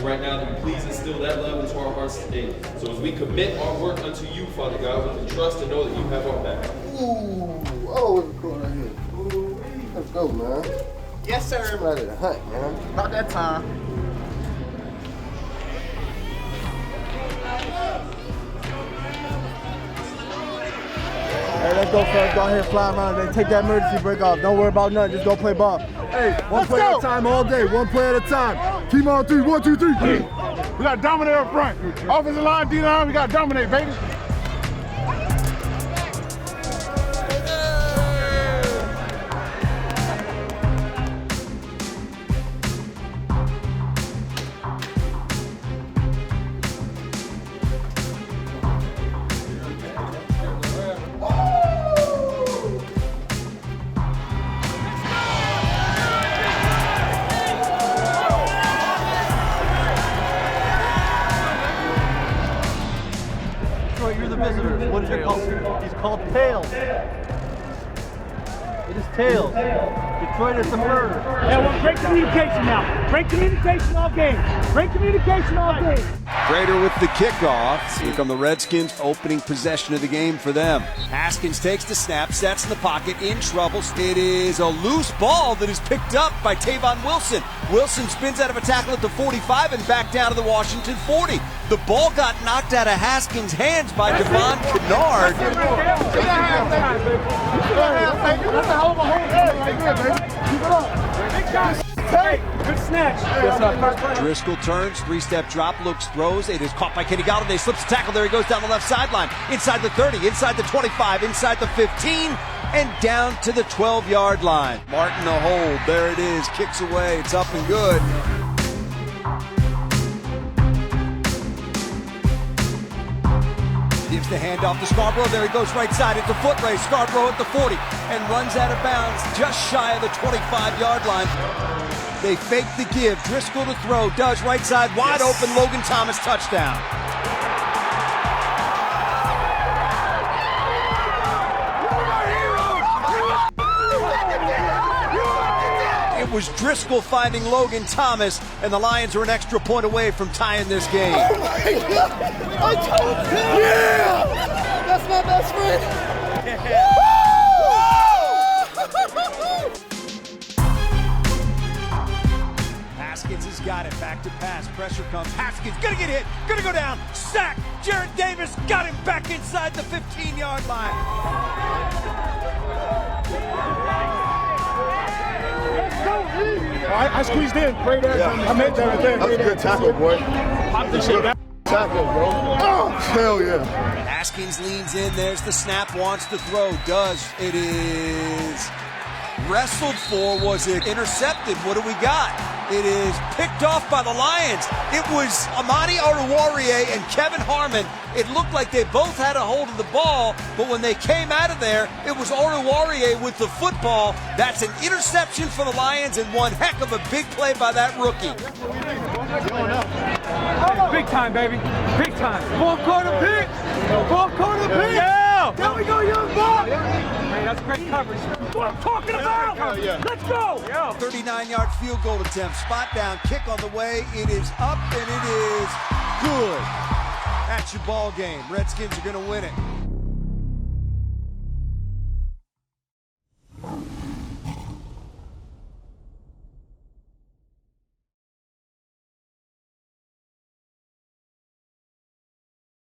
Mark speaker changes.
Speaker 1: asking right now that you please instill that love into our hearts today. So as we commit our work unto you, Father God, we can trust and know that you have our back.
Speaker 2: Ooh, oh, what's going on here? Ooh, let's go, man.
Speaker 3: Yes, sir.
Speaker 2: I'm ready to hunt, man.
Speaker 3: About that time.
Speaker 4: Hey, let's go, fellas. Go ahead, fly around, and then take that emergency break off. Don't worry about nothing. Just go play ball. Hey, one play at a time all day. One play at a time. Team on three. 1, 2, 3.
Speaker 5: We got to dominate up front. Offensive line, D-line, we got to dominate, baby.
Speaker 4: You're the visitor. What is it called? He's called Tails. It is Tails. Detroit is the bird.
Speaker 6: Yeah, well, great communication now. Great communication all game. Great communication all game.
Speaker 7: Prater with the kickoff. Here come the Redskins, opening possession of the game for them. Haskins takes the snap, sets in the pocket, in trouble. It is a loose ball that is picked up by Tavon Wilson. Wilson spins out of a tackle at the 45 and back down to the Washington 40. The ball got knocked out of Haskins' hands by Devon Kennard.
Speaker 6: Good snatch.
Speaker 7: Driscoll turns, three-step drop, looks, throws. It is caught by Kenny Galladay, slips the tackle. There he goes down the left sideline. Inside the 30, inside the 25, inside the 15, and down to the 12-yard line. Martin the hold. There it is. Kicks away. It's up and good. Gives the handoff to Scarborough. There he goes right side. It's a foot race. Scarborough at the 40 and runs out of bounds just shy of the 25-yard line. They fake the give. Driscoll to throw. Does right side. Wide open. Logan Thomas touchdown. It was Driscoll finding Logan Thomas, and the Lions are an extra point away from tying this game.
Speaker 2: Oh my God! I told you! Yeah! That's my best friend!
Speaker 7: Haskins has got it. Back to pass. Pressure comes. Haskins gonna get hit. Gonna go down. Sack. Jarrett Davis got him back inside the 15-yard line.
Speaker 5: I squeezed in. Great air. I made that right there.
Speaker 2: That was a good tackle, boy.
Speaker 5: Pop this shit down.
Speaker 2: Tackle, bro. Oh, hell yeah.
Speaker 7: Haskins leans in. There's the snap. Wants to throw. Does. It is wrestled for. Was it intercepted? What do we got? It is picked off by the Lions. It was Amadi Oruwariye and Kevin Harmon. It looked like they both had a hold of the ball, but when they came out of there, it was Oruwariye with the football. That's an interception for the Lions and one heck of a big play by that rookie.
Speaker 6: Big time, baby. Big time. Fourth quarter pick. Fourth quarter pick. Yeah. There we go, young buck. Hey, that's great coverage. That's what I'm talking about. Let's go.
Speaker 7: 39-yard field goal attempt. Spot down. Kick on the way. It is up and it is good. That's your ball game. Redskins are going to win it.